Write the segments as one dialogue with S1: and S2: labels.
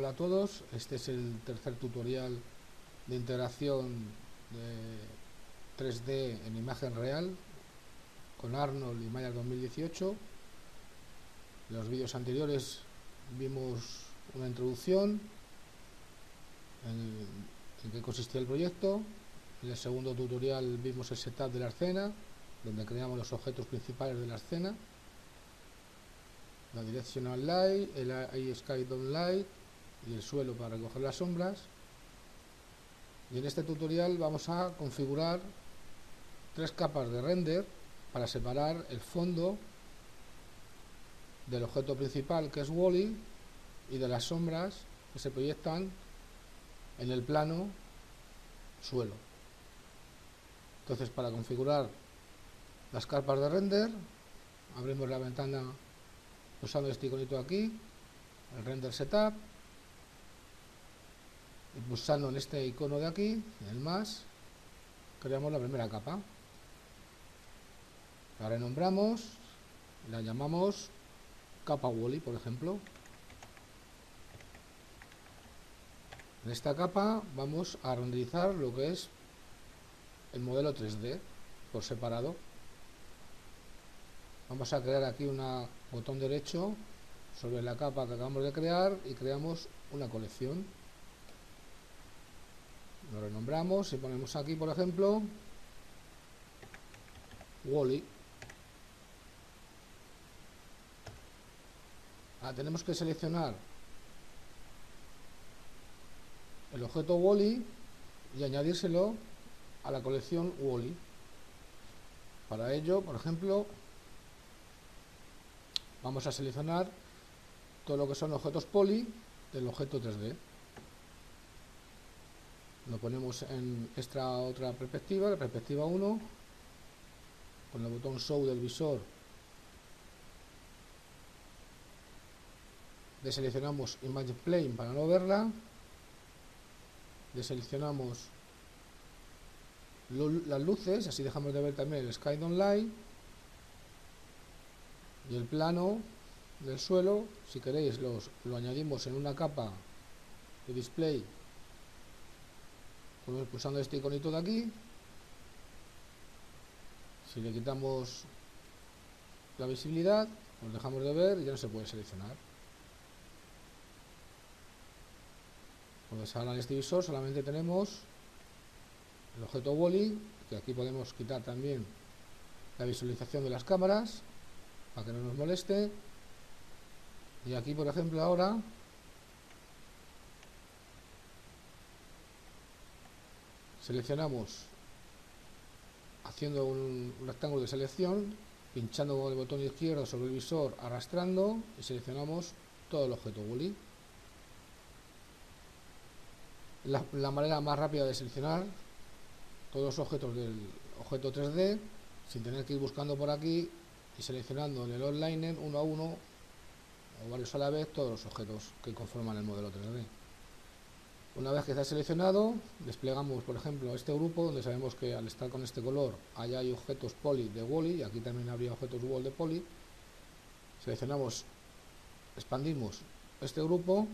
S1: Hola a todos, este es el tercer tutorial de integración de 3D en imagen real con Arnold y Maya 2018. En los vídeos anteriores vimos una introducción en qué consistía el proyecto. En el segundo tutorial vimos el setup de la escena, donde creamos los objetos principales de la escena, la Directional Light, el Sky Down Light y el suelo para recoger las sombras. Y en este tutorial vamos a configurar 3 capas de render para separar el fondo del objeto principal, que es Wall-E, y de las sombras que se proyectan en el plano suelo. Entonces, para configurar las capas de render, abrimos la ventana usando este iconito aquí, el render setup, y pulsando en este icono de aquí, en el más, creamos la primera capa. La renombramos, la llamamos capa Wall-E, por ejemplo. En esta capa vamos a renderizar lo que es el modelo 3D por separado. Vamos a crear aquí un botón derecho sobre la capa que acabamos de crear y creamos una colección. Lo renombramos y ponemos aquí, por ejemplo, Wall-E. Tenemos que seleccionar el objeto Wall-E y añadírselo a la colección Wall-E. Para ello, por ejemplo, vamos a seleccionar todo lo que son objetos poly del objeto 3D. Lo ponemos en esta otra perspectiva, la perspectiva 1, con el botón Show del visor. Deseleccionamos Image Plane para no verla. Deseleccionamos las luces, así dejamos de ver también el Sky Down Light. Y el plano del suelo, si queréis, lo añadimos en una capa de display, pulsando este iconito de aquí. Si le quitamos la visibilidad, nos dejamos de ver y ya no se puede seleccionar. Entonces ahora en este visor solamente tenemos el objeto Wall-E, que aquí podemos quitar también la visualización de las cámaras para que no nos moleste. Y aquí, por ejemplo, ahora seleccionamos haciendo un rectángulo de selección, pinchando con el botón izquierdo sobre el visor, arrastrando, y seleccionamos todo el objeto Wall-E. La manera más rápida de seleccionar todos los objetos del objeto 3D sin tener que ir buscando por aquí y seleccionando en el Outliner uno a uno o varios a la vez todos los objetos que conforman el modelo 3D. Una vez que está seleccionado, desplegamos, por ejemplo, este grupo donde sabemos que al estar con este color allá hay objetos poly de Wall-E y aquí también habría objetos Wall de poly. Seleccionamos, expandimos este grupo,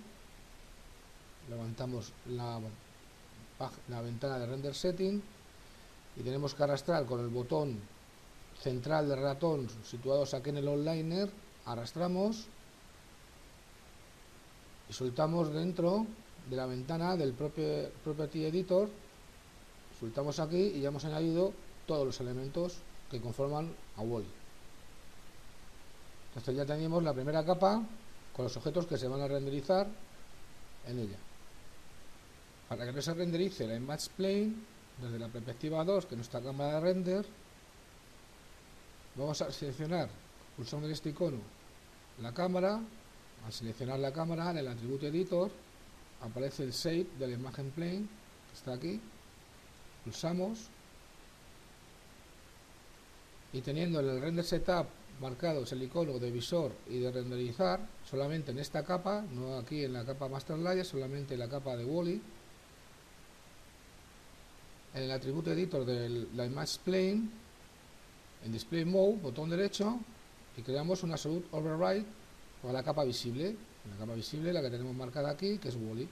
S1: levantamos la ventana de render setting y tenemos que arrastrar con el botón central del ratón situados aquí en el Outliner, arrastramos y soltamos dentro de la ventana del Property Editor, soltamos aquí y ya hemos añadido todos los elementos que conforman a Wall-E. Entonces ya tenemos la primera capa con los objetos que se van a renderizar en ella. Para que no se renderice la Image Plane desde la perspectiva 2, que es nuestra cámara de render, vamos a seleccionar, pulsando en este icono, la cámara. Al seleccionar la cámara en el Attribute Editor aparece el Shape de la imagen plane, que está aquí. Pulsamos y teniendo en el Render Setup marcados el icono de visor y de renderizar, solamente en esta capa, no aquí en la capa Master Layer, solamente en la capa de Wall-E, en el Attribute Editor de la Image Plane, en Display Mode, botón derecho, y creamos un Absolute Override para la capa visible. la capa visible, la que tenemos marcada aquí, que es Wally.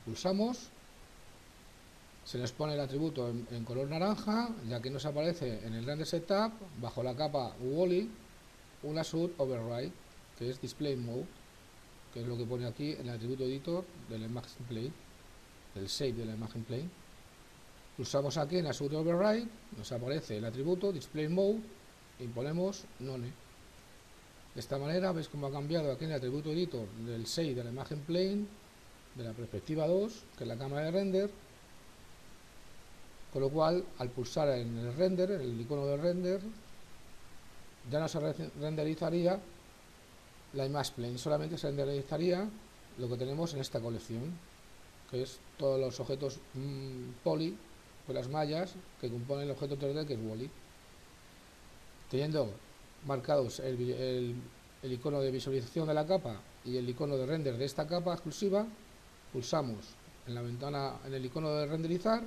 S1: Pulsamos, se nos pone el atributo en color naranja, ya que nos aparece en el render setup, bajo la capa Wally, un Absolute Override, que es Display Mode, que es lo que pone aquí en el atributo editor de la imagen plane, del shape de la imagen plane. Pulsamos aquí en Absolute Override, nos aparece el atributo Display Mode y ponemos None. De esta manera veis cómo ha cambiado aquí en el atributo editor del shape de la imagen plane, de la perspectiva 2, que es la cámara de render, con lo cual al pulsar en el render, en el icono de render, ya no se renderizaría la image plane, solamente se renderizaría lo que tenemos en esta colección, que es todos los objetos poly, con las mallas que componen el objeto 3D, que es Wally. Teniendo marcados el icono de visualización de la capa y el icono de render de esta capa exclusiva, pulsamos en la ventana, en el icono de renderizar,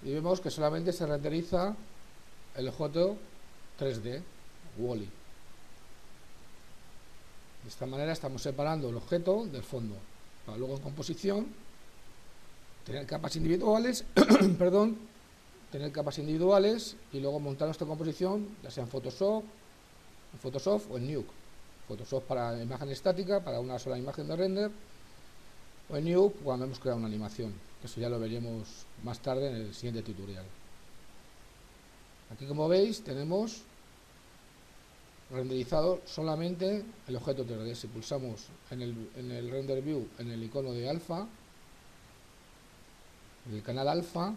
S1: y vemos que solamente se renderiza el objeto 3D, Wally. De esta manera estamos separando el objeto del fondo, para luego en composición tener capas individuales, perdón, tener capas individuales y luego montar nuestra composición, ya sea en Photoshop o en Nuke. Photoshop para imagen estática, para una sola imagen de render, o en Nuke cuando hemos creado una animación, que eso ya lo veremos más tarde en el siguiente tutorial. Aquí, como veis, tenemos renderizado solamente el objeto 3D. Si pulsamos en el render view, en el icono de alfa, en el canal alfa,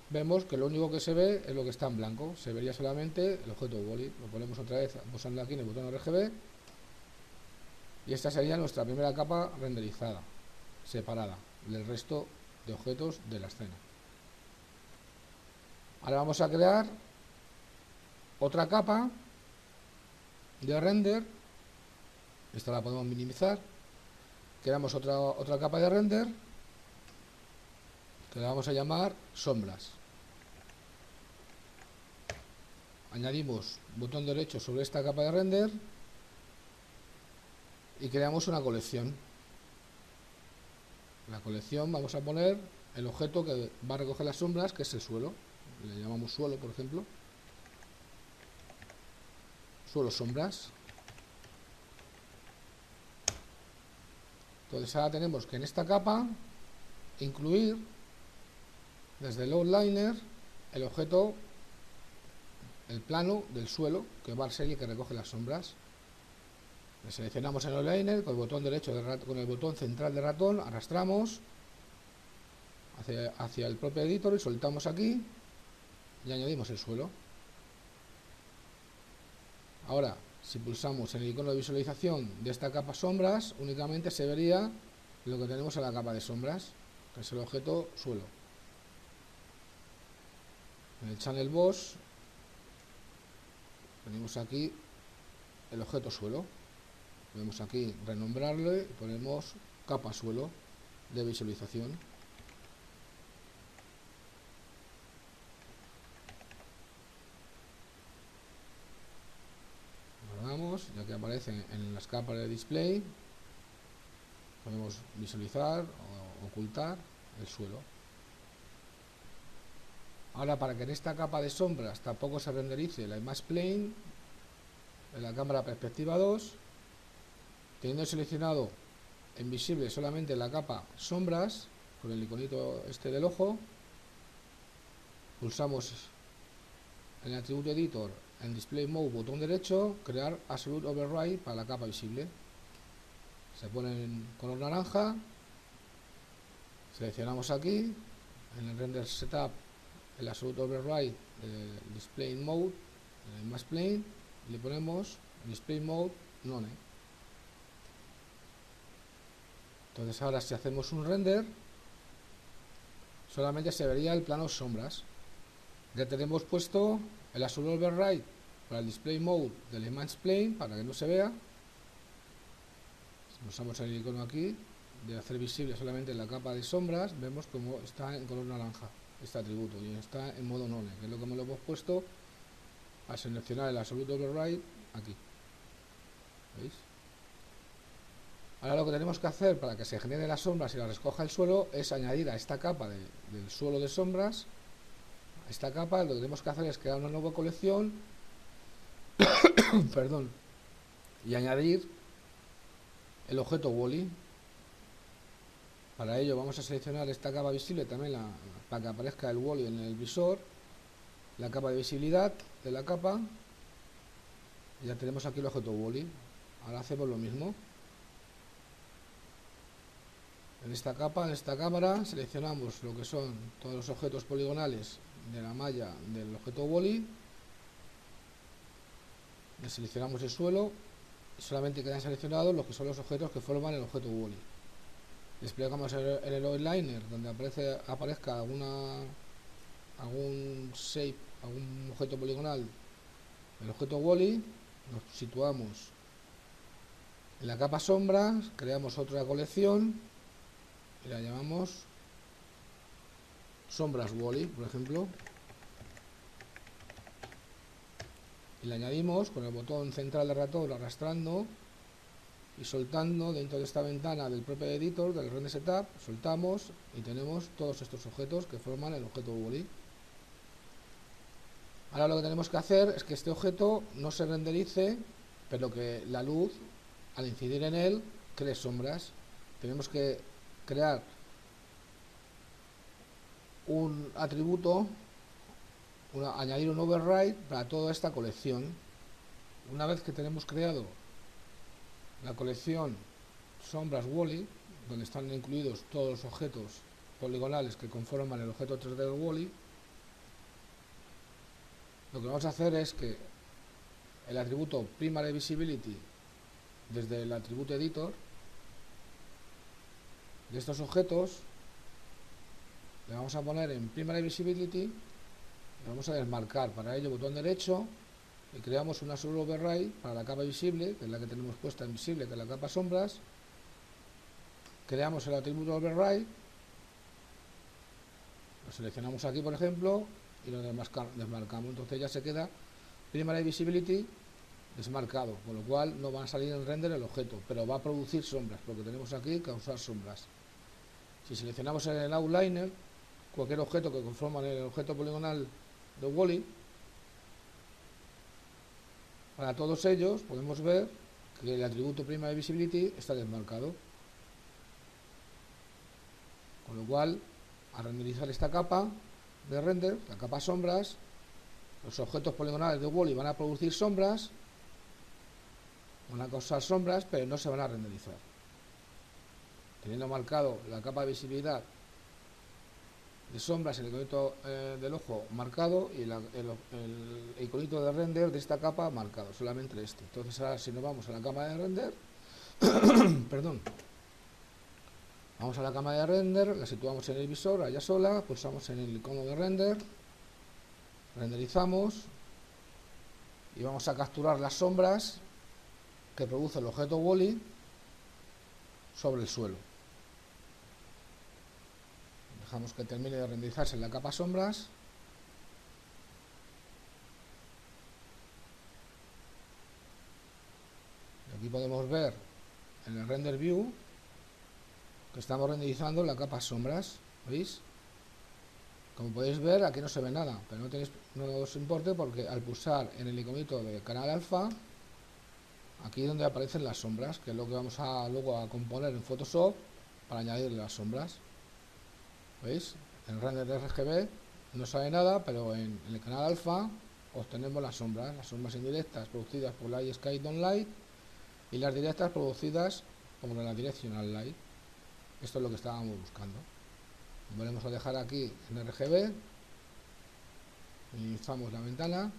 S1: vemos que lo único que se ve es lo que está en blanco. Se vería solamente el objeto Wally. Lo ponemos otra vez pulsando aquí en el botón RGB y esta sería nuestra primera capa renderizada, separada del resto de objetos de la escena. Ahora vamos a crear otra capa de render. Esta la podemos minimizar. Creamos otra capa de render que la vamos a llamar sombras. Añadimos botón derecho sobre esta capa de render y creamos una colección. En la colección vamos a poner el objeto que va a recoger las sombras, que es el suelo. Le llamamos suelo, por ejemplo. Suelo sombras. Entonces ahora tenemos que en esta capa incluir desde el outliner el objeto, el plano del suelo, que va a ser el que recoge las sombras. Le seleccionamos el outliner con el botón derecho con el botón central de ratón, arrastramos hacia el propio editor y soltamos aquí y añadimos el suelo. Ahora, si pulsamos en el icono de visualización de esta capa sombras, únicamente se vería lo que tenemos en la capa de sombras, que es el objeto suelo. En el channel boss tenemos aquí el objeto suelo. Podemos aquí renombrarle y ponemos capa suelo de visualización. Guardamos, ya que aparecen en las capas de display, podemos visualizar o ocultar el suelo. Ahora, para que en esta capa de sombras tampoco se renderice la image plane, en la cámara perspectiva 2, teniendo seleccionado en visible solamente la capa sombras, con el iconito este del ojo, pulsamos en el atributo editor, en display mode, botón derecho, crear absolute override para la capa visible. Se pone en color naranja, seleccionamos aquí, en el render setup, el absolute override del display mode, en el image plane, y le ponemos display mode none. Entonces ahora, si hacemos un render, solamente se vería el plano sombras. Ya tenemos puesto el absolute override para el display mode del image plane para que no se vea. Si pulsamos el icono aquí de hacer visible solamente la capa de sombras, vemos como está en color naranja este atributo y está en modo none, que es lo que me lo hemos puesto al seleccionar el absolute override aquí. ¿Veis? Ahora lo que tenemos que hacer para que se generen las sombras y las recoja el suelo es añadir a esta capa del suelo de sombras, a esta capa lo que tenemos que hacer es crear una nueva colección perdón, y añadir el objeto Wall-E. Para ello vamos a seleccionar esta capa visible también para que aparezca el Wall-E en el visor, la capa de visibilidad de la capa, y ya tenemos aquí el objeto Wall-E. Ahora hacemos lo mismo. En esta capa, en esta cámara, seleccionamos lo que son todos los objetos poligonales de la malla del objeto Wall-E, le seleccionamos el suelo y solamente quedan seleccionados los que son los objetos que forman el objeto Wall-E. Desplegamos en el outliner donde aparezca algún shape, algún objeto poligonal, el objeto Wall-E, nos situamos en la capa sombras, creamos otra colección y la llamamos sombras Wall-E, por ejemplo, y le añadimos con el botón central del ratón arrastrando y soltando dentro de esta ventana del propio editor del render setup, soltamos y tenemos todos estos objetos que forman el objeto Wall-E. Ahora lo que tenemos que hacer es que este objeto no se renderice, pero que la luz al incidir en él cree sombras. Tenemos que crear un atributo, añadir un override para toda esta colección. Una vez que tenemos creado la colección sombras Wall-E, donde están incluidos todos los objetos poligonales que conforman el objeto 3D del Wall-E, lo que vamos a hacer es que el atributo Primary Visibility, desde el atributo Editor de estos objetos, le vamos a poner en Primary Visibility, le vamos a desmarcar. Para ello, botón derecho, y creamos una solo override para la capa visible, que es la que tenemos puesta en visible, que es la capa sombras. Creamos el atributo override, lo seleccionamos aquí, por ejemplo, y lo desmarcamos. Entonces ya se queda Primary Visibility desmarcado, con lo cual no va a salir en render el objeto, pero va a producir sombras, porque tenemos aquí causar sombras. Si seleccionamos en el outliner cualquier objeto que conforma el objeto poligonal de Wall-E, para todos ellos podemos ver que el atributo Primary Visibility está desmarcado, con lo cual al renderizar esta capa de render, la capa sombras, los objetos poligonales de Wall-E van a producir sombras, van a causar sombras, pero no se van a renderizar. Teniendo marcado la capa de visibilidad de sombras, el iconito del ojo marcado y el iconito de render de esta capa marcado, solamente este. Entonces ahora si nos vamos a la cama de render, perdón, vamos a la cama de render, la situamos en el visor, allá sola, pulsamos en el icono de render, renderizamos y vamos a capturar las sombras que produce el objeto Wall-E sobre el suelo. Dejamos que termine de renderizarse en la capa sombras. Y aquí podemos ver en el render view que estamos renderizando la capa sombras. ¿Veis? Como podéis ver, aquí no se ve nada, pero no os importe porque al pulsar en el iconito de canal alfa, aquí es donde aparecen las sombras, que es lo que vamos luego a componer en Photoshop para añadirle las sombras. ¿Veis? En el render de RGB no sale nada, pero en el canal alfa obtenemos las sombras indirectas producidas por Light Sky Down Light y las directas producidas por la Directional Light. Esto es lo que estábamos buscando. Volvemos a dejar aquí en RGB, minimizamos la ventana,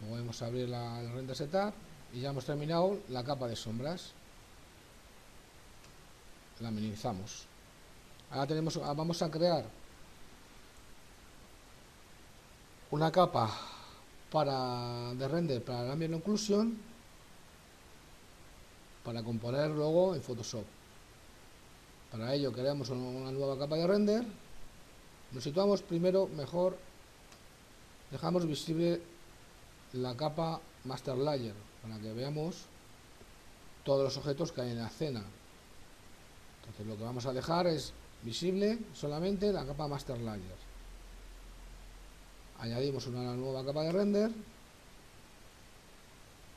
S1: volvemos a abrir el render setup y ya hemos terminado la capa de sombras. La minimizamos. Ahora vamos a crear una capa de render para el Ambient Occlusion para componer luego en Photoshop. Para ello creamos una nueva capa de render, nos situamos primero mejor, dejamos visible la capa Master Layer para que veamos todos los objetos que hay en la escena. Entonces lo que vamos a dejar es visible solamente la capa Master Layer. Añadimos una nueva capa de render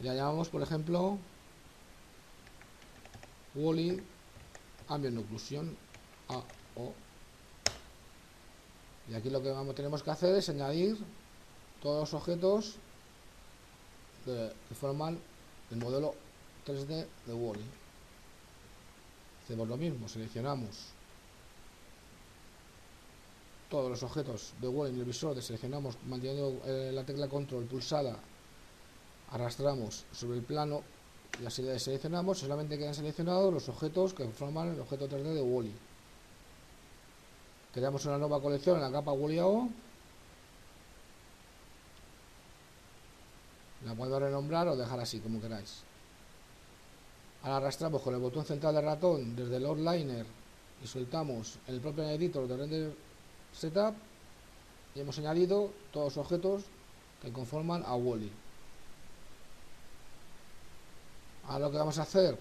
S1: y la llamamos, por ejemplo, Wall-E Ambient Occlusion AO. Y aquí lo que tenemos que hacer es añadir todos los objetos que forman el modelo 3D de Wall-E. Hacemos lo mismo, seleccionamos todos los objetos de Wall-E en el visor, deseleccionamos manteniendo la tecla control pulsada, arrastramos sobre el plano y así deseleccionamos, solamente quedan seleccionados los objetos que forman el objeto 3D de Wall-E. Creamos una nueva colección en la capa Wall-E AO. La puedo renombrar o dejar así, como queráis. Ahora arrastramos con el botón central del ratón desde el outliner y soltamos en el propio editor de render setup y hemos añadido todos los objetos que conforman a Wall-E. Ahora lo que vamos a hacer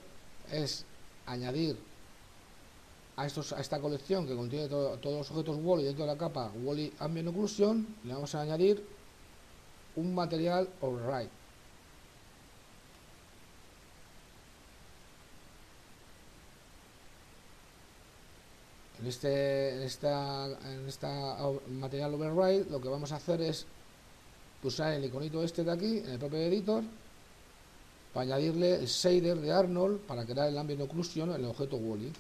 S1: es añadir a esta colección que contiene todos los objetos Wall-E dentro de la capa Wall-E Ambient Occlusion, le vamos a añadir un material override. En esta material override lo que vamos a hacer es pulsar el iconito este de aquí en el propio editor para añadirle el shader de Arnold para crear el Ambient Occlusion en el objeto Wall-E.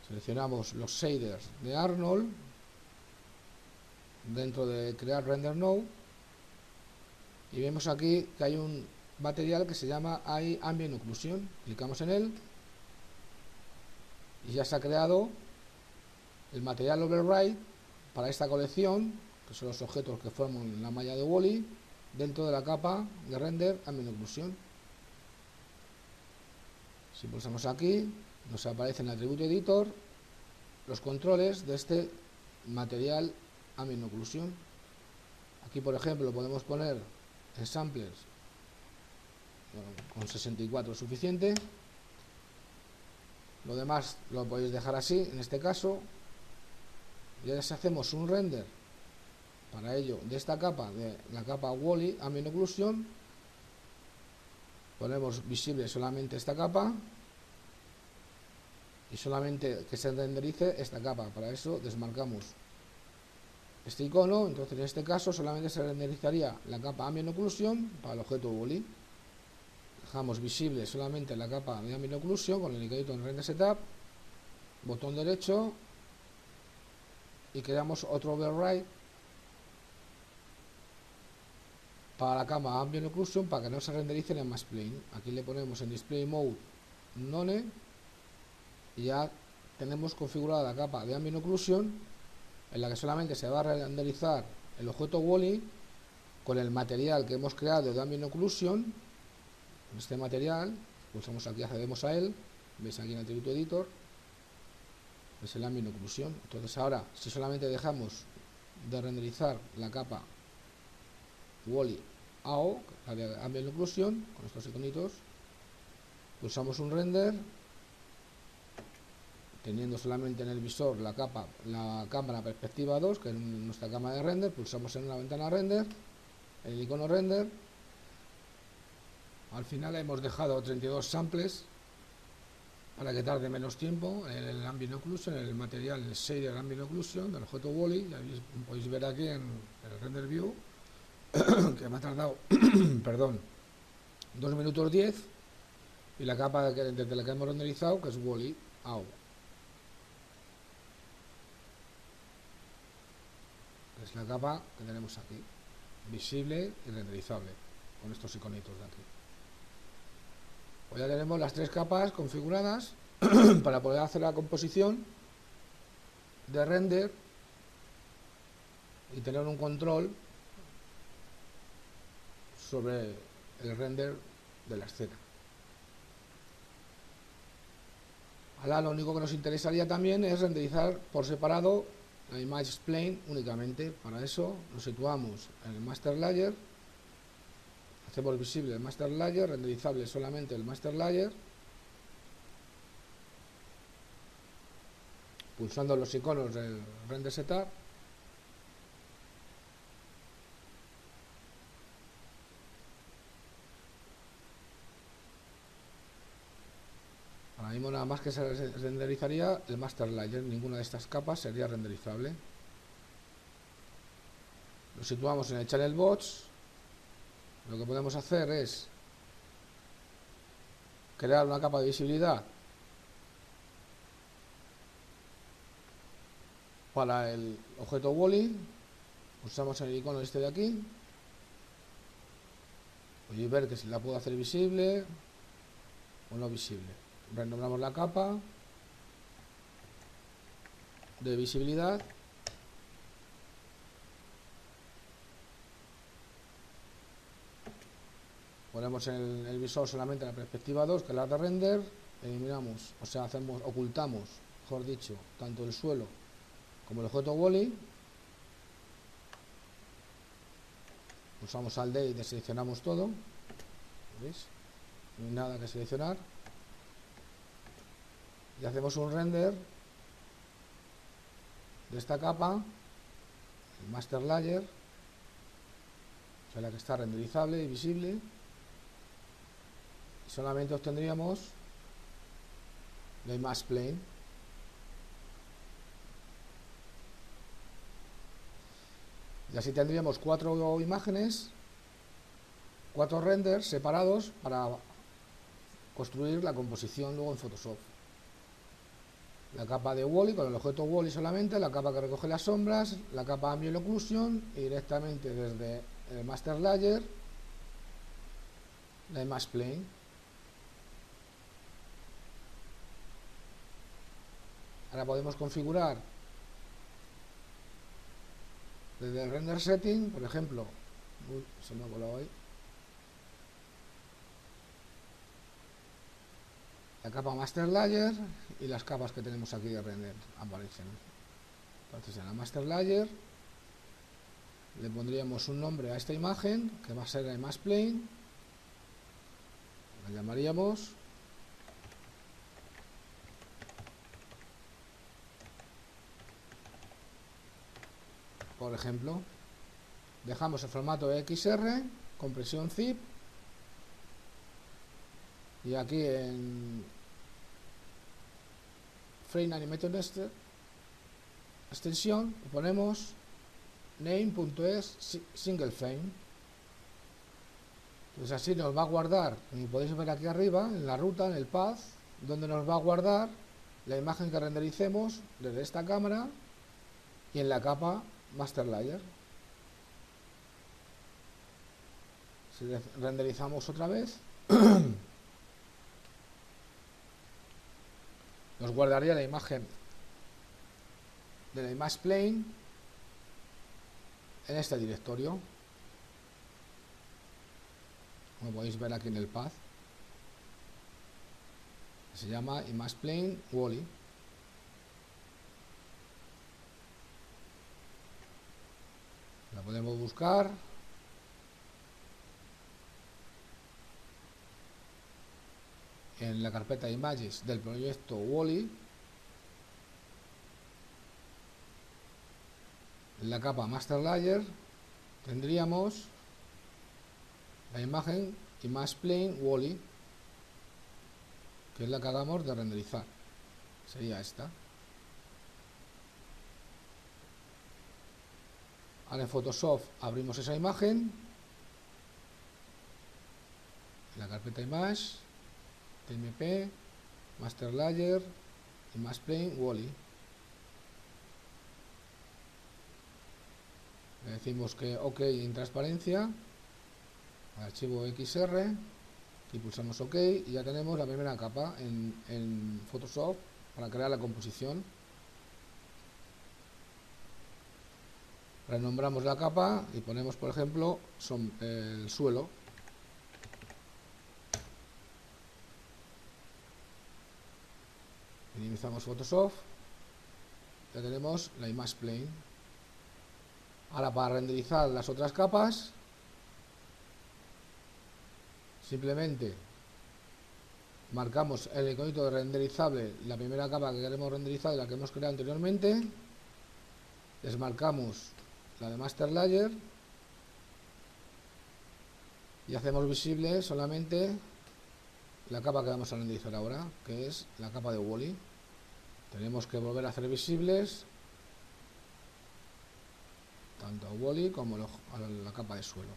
S1: Seleccionamos los shaders de Arnold dentro de crear render node y vemos aquí que hay un material que se llama Ambient Occlusion. Clicamos en él y ya se ha creado el material override para esta colección, que son los objetos que forman la malla de Wall-E dentro de la capa de render Ambient Occlusion. Si pulsamos aquí, nos aparece en el atributo editor los controles de este material Ambient Occlusion. Aquí, por ejemplo, podemos poner en samplers, con 64 es suficiente. Lo demás lo podéis dejar así en este caso. Y ahora si hacemos un render para ello de esta capa, de la capa Wall-E Ambient Occlusion, ponemos visible solamente esta capa y solamente que se renderice esta capa. Para eso desmarcamos este icono. Entonces en este caso solamente se renderizaría la capa Ambient Occlusion para el objeto Wall-E. Dejamos visible solamente la capa de Ambient Occlusion con el iconito en render setup, botón derecho y creamos otro override para la capa Ambient Occlusion para que no se renderice en el Mask Plane. Aquí le ponemos en Display Mode None y ya tenemos configurada la capa de Ambient Occlusion en la que solamente se va a renderizar el objeto Wall-E con el material que hemos creado de Ambient Occlusion. Este material, pulsamos aquí, accedemos a él, veis aquí en el atributo editor, es el Ambient Occlusion. Entonces ahora, si solamente dejamos de renderizar la capa Wall-E AO, la de Ambient Occlusion, con estos iconitos, pulsamos un render, teniendo solamente en el visor la cámara perspectiva 2, que es nuestra cámara de render, pulsamos en la ventana render, en el icono render. Al final hemos dejado 32 samples para que tarde menos tiempo en el Ambient Occlusion, en el material, el shader Ambient Occlusion del objeto Wall-E. Ya podéis ver aquí en el render view que me ha tardado perdón, 2 minutos 10 y la capa desde la que hemos renderizado, que es Wall-E AO. Es la capa que tenemos aquí, visible y renderizable, con estos iconitos de aquí. Pues ya tenemos las tres capas configuradas para poder hacer la composición de render y tener un control sobre el render de la escena. Ahora lo único que nos interesaría también es renderizar por separado la Image Plane únicamente. Para eso nos situamos en el Master Layer, hacemos visible el master layer, renderizable solamente el master layer, pulsando los iconos del render setup. Ahora mismo nada más que se renderizaría el master layer, ninguna de estas capas sería renderizable. Lo situamos en el channel box. Lo que podemos hacer es crear una capa de visibilidad para el objeto Wally. Pulsamos en el icono este de aquí. Podéis ver que si la puedo hacer visible o no visible. Renombramos la capa de visibilidad. Ponemos en el visor solamente la perspectiva 2, que es la de render. Eliminamos, o sea, ocultamos, mejor dicho, tanto el suelo como el objeto Wally. Pulsamos Alt D y deseleccionamos todo. ¿Veis? No hay nada que seleccionar. Y hacemos un render de esta capa, el master layer, o sea, la que está renderizable y visible. Y solamente obtendríamos la image plane. Y así tendríamos 4 imágenes, 4 renders separados para construir la composición luego en Photoshop. La capa de Wally con el objeto Wally solamente, la capa que recoge las sombras, la capa Ambient Occlusion y directamente desde el master layer la image plane. Ahora podemos configurar desde el render setting, por ejemplo, se me ha colado ahí, la capa master layer y las capas que tenemos aquí de render aparecen. Entonces en la master layer le pondríamos un nombre a esta imagen que va a ser la image plane, la llamaríamos por ejemplo, dejamos el formato XR, compresión zip, y aquí en Frame Animator extensión ponemos name.es single frame. Entonces así nos va a guardar, como podéis ver aquí arriba, en la ruta, en el path, donde nos va a guardar la imagen que rendericemos desde esta cámara y en la capa master layer. Si renderizamos otra vez, nos guardaría la imagen de la image plane en este directorio, como podéis ver aquí en el path, se llama image plane Wally. La podemos buscar en la carpeta images del proyecto Wally, en la capa master layer tendríamos la imagen image plane Wally, que es la que acabamos de renderizar, sería esta. Ahora en Photoshop abrimos esa imagen, en la carpeta image, TMP, master layer, image plane Wally. Le decimos que OK en transparencia, archivo XR, y pulsamos OK y ya tenemos la primera capa en Photoshop para crear la composición. Renombramos la capa y ponemos, por ejemplo, el suelo. Minimizamos Photoshop, ya tenemos la image plane. Ahora para renderizar las otras capas simplemente marcamos el iconito de renderizable, la primera capa que queremos renderizar y la que hemos creado anteriormente, desmarcamos la de master layer y hacemos visible solamente la capa que vamos a renderizar ahora, que es la capa de Wally. Tenemos que volver a hacer visibles tanto a Wally como a la capa de suelo.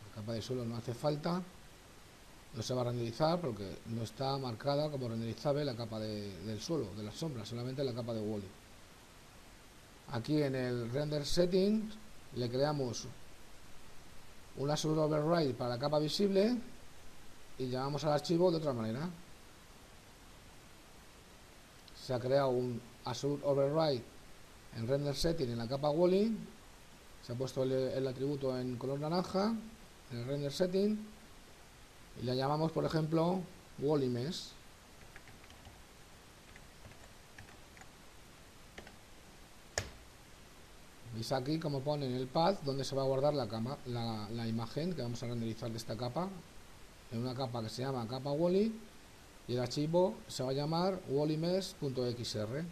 S1: La capa de suelo no hace falta, no se va a renderizar porque no está marcada como renderizable la capa del suelo, de las sombras, solamente la capa de Wally. Aquí en el render settings le creamos un Assure Override para la capa visible y llamamos al archivo de otra manera. Se ha creado un Assure Override en render setting en la capa Wally, se ha puesto el atributo en color naranja en el render setting y le llamamos, por ejemplo, Wally Mesh. Veis aquí como pone en el path donde se va a guardar la imagen que vamos a renderizar de esta capa, en una capa que se llama capa Wally, y el archivo se va a llamar wallymesh.xr.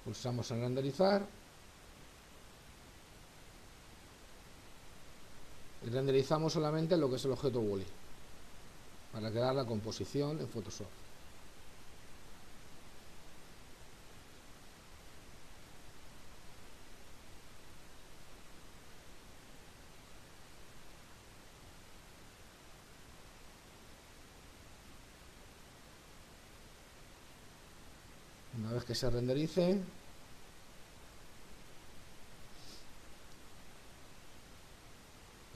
S1: Pulsamos en renderizar y renderizamos solamente lo que es el objeto Wally para crear la composición en Photoshop. Una vez que se renderice,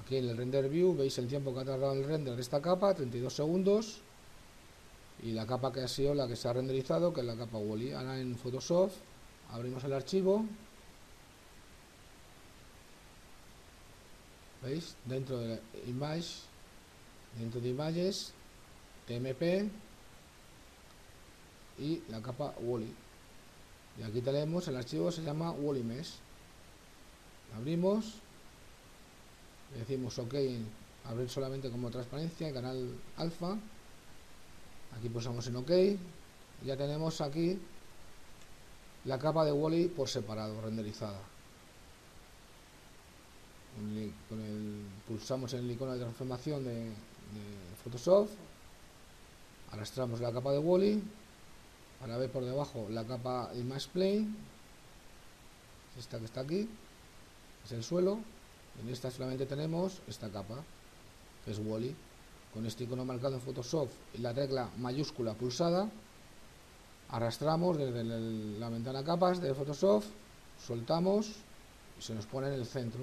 S1: aquí en el render view veis el tiempo que ha tardado el render de esta capa, 32 segundos, y la capa que ha sido la que se ha renderizado, que es la capa Wally. Ahora en Photoshop abrimos el archivo, veis, dentro de Image, dentro de Images, TMP y la capa Wally, y aquí tenemos el archivo, se llama Wally Mesh. Abrimos, le decimos OK, abrir solamente como transparencia, canal alfa, aquí pulsamos en OK y ya tenemos aquí la capa de Wally por separado, renderizada. Pulsamos en el icono de transformación de Photoshop, arrastramos la capa de Wally para ver por debajo la capa Image Plane, esta que está aquí, es el suelo. En esta solamente tenemos esta capa, que es Wally. Con este icono marcado en Photoshop y la tecla mayúscula pulsada, arrastramos desde la ventana capas de Photoshop, soltamos y se nos pone en el centro.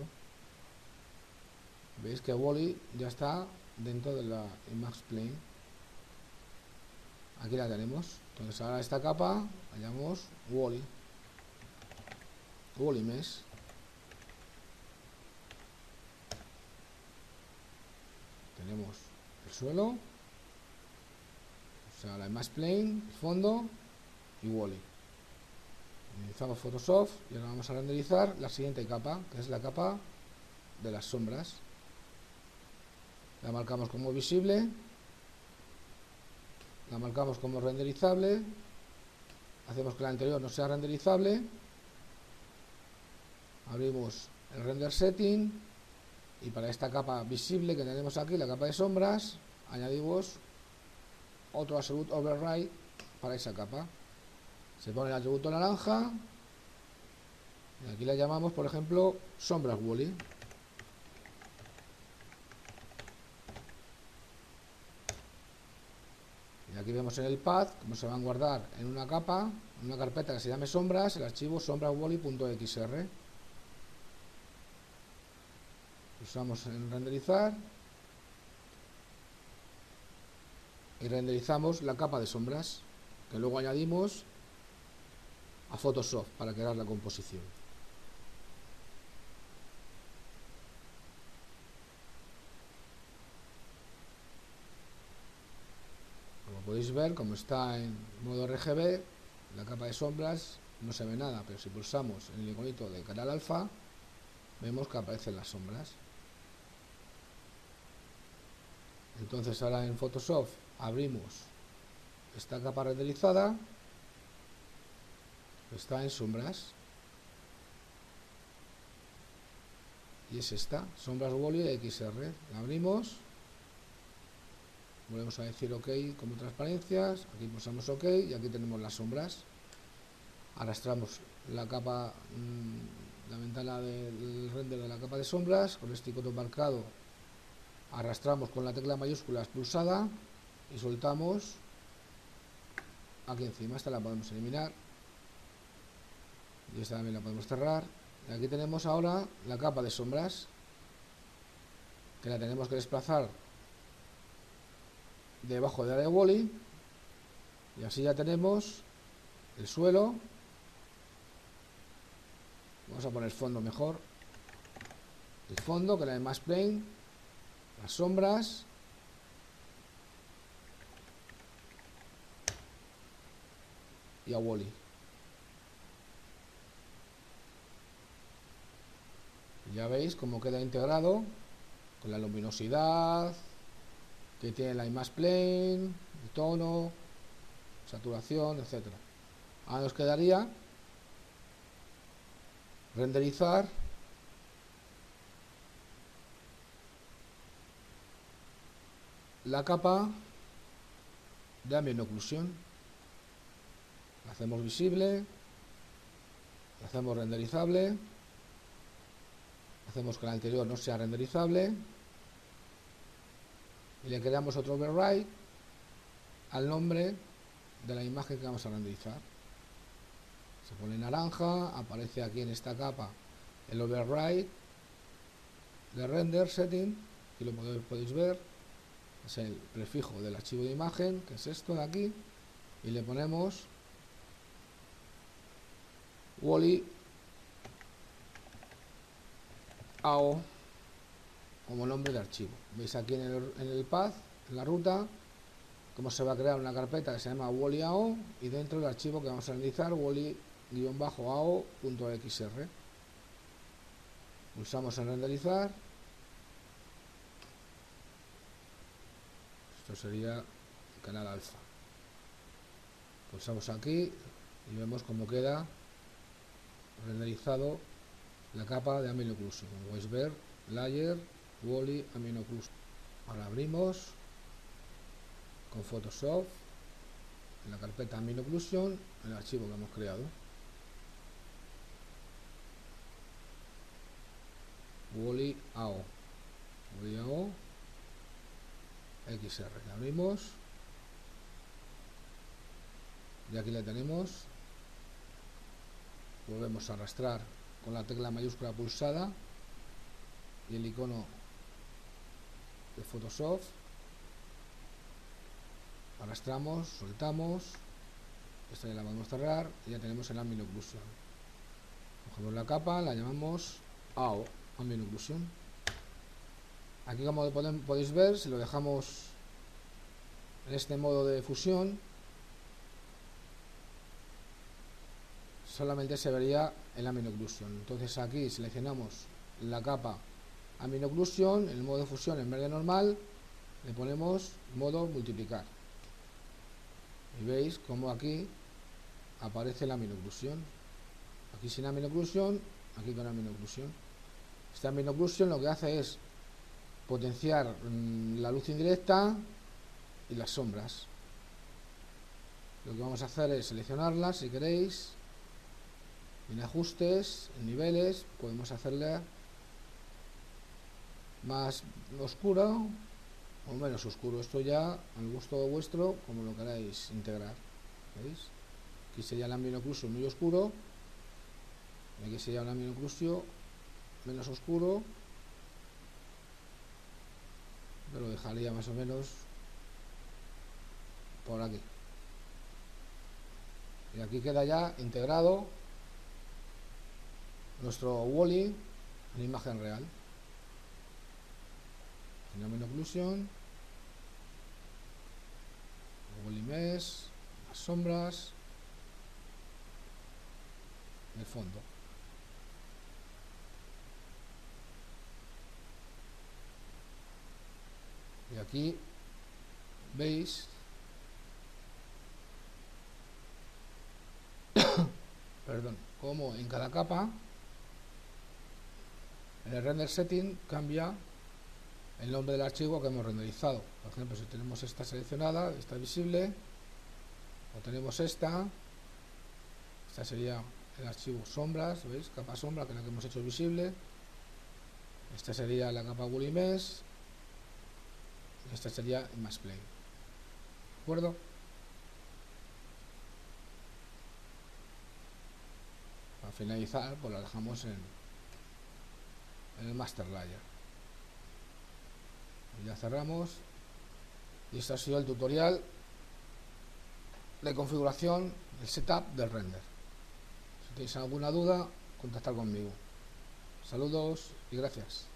S1: Veis que Wally ya está dentro de la Image Plane. Aquí la tenemos. Entonces ahora esta capa la llamamos Wally Mesh. Tenemos el suelo, o sea, la Image Plane, el fondo y Wally. Iniciamos Photoshop y ahora vamos a renderizar la siguiente capa, que es la capa de las sombras. La marcamos como visible, la marcamos como renderizable, hacemos que la anterior no sea renderizable, abrimos el render setting y para esta capa visible que tenemos aquí, la capa de sombras, añadimos otro Absolute Override para esa capa. Se pone el atributo naranja y aquí la llamamos, por ejemplo, sombras Wally. Y aquí vemos en el path cómo se van a guardar en una capa, en una carpeta que se llame sombras, el archivo sombraswally.xr. Pulsamos en renderizar y renderizamos la capa de sombras que luego añadimos a Photoshop para crear la composición. Como podéis ver, como está en modo RGB, la capa de sombras no se ve nada, pero si pulsamos en el iconito de canal alfa, vemos que aparecen las sombras. Entonces ahora en Photoshop abrimos esta capa renderizada, está en sombras, y es esta, sombras Wall-E XR. La abrimos, volvemos a decir OK como transparencias, aquí pulsamos OK y aquí tenemos las sombras. Arrastramos la capa, la ventana del render de la capa de sombras, con este icono marcado arrastramos con la tecla mayúscula pulsada y soltamos aquí encima. Esta la podemos eliminar y esta también la podemos cerrar. Y aquí tenemos ahora la capa de sombras, que la tenemos que desplazar debajo de área de Wall-E, y así ya tenemos el suelo. Vamos a poner fondo mejor, el fondo, que la de Mask Plane, las sombras y a Wall-E. Ya veis cómo queda integrado con la luminosidad que tiene la Image Plane, el tono, saturación, etcétera. Ahora nos quedaría renderizar la capa de ambient occlusion. La hacemos visible, la hacemos renderizable, hacemos que la anterior no sea renderizable y le creamos otro override al nombre de la imagen que vamos a renderizar. Se pone naranja, aparece aquí en esta capa el override de render setting, aquí lo podéis ver, es el prefijo del archivo de imagen, que es esto de aquí, y le ponemos Wall-E AO como nombre de archivo. Veis aquí en el path, en la ruta, cómo se va a crear una carpeta que se llama Wall-E AO, y dentro del archivo que vamos a analizar, Wall-E-AO.xr. Pulsamos en renderizar. Esto sería el canal alfa. Pulsamos aquí y vemos cómo queda renderizado la capa de ambient occlusion. Como podéis ver, layer, Wall-E, ambient occlusion. Ahora abrimos con Photoshop en la carpeta ambient occlusion el archivo que hemos creado. Wall-E AO. Wall-E AO XR. La abrimos y aquí la tenemos. Volvemos a arrastrar con la tecla mayúscula pulsada y el icono de Photoshop. Arrastramos, soltamos. Esta ya la vamos a cerrar y ya tenemos el ambient occlusion. Cogemos la capa, la llamamos AO, ambient occlusion. Aquí, como podéis ver, si lo dejamos en este modo de fusión, solamente se vería el ambient occlusion. Entonces aquí seleccionamos la capa ambient occlusion, en el modo de fusión en vez de normal le ponemos modo multiplicar y veis como aquí aparece la ambient occlusion. Aquí sin ambient occlusion, aquí con ambient occlusion. Este ambient occlusion lo que hace es potenciar la luz indirecta y las sombras. Lo que vamos a hacer es seleccionarlas, si queréis, en ajustes, en niveles, podemos hacerle más oscuro o menos oscuro. Esto ya al gusto vuestro, como lo queráis integrar. ¿Veis? Aquí sería el ambient occlusion muy oscuro, y aquí sería el ambient occlusion menos oscuro. Yo lo dejaría más o menos por aquí. Y aquí queda ya integrado nuestro Wall-E en imagen real. Ambient occlusion, Wall-E mesh, las sombras, el fondo. Y aquí veis perdón, como en cada capa en el render setting cambia el nombre del archivo que hemos renderizado. Por ejemplo, si tenemos esta seleccionada, está visible, o tenemos esta sería el archivo sombras, ¿veis? Capa sombra, que es la que hemos hecho visible. Esta sería la capa Woolly Mesh, y esta sería Image Plane. ¿De acuerdo? Para finalizar, pues la dejamos en el Master Layer. Y ya cerramos. Y este ha sido el tutorial de configuración, el setup del render. Si tenéis alguna duda, contactad conmigo. Saludos y gracias.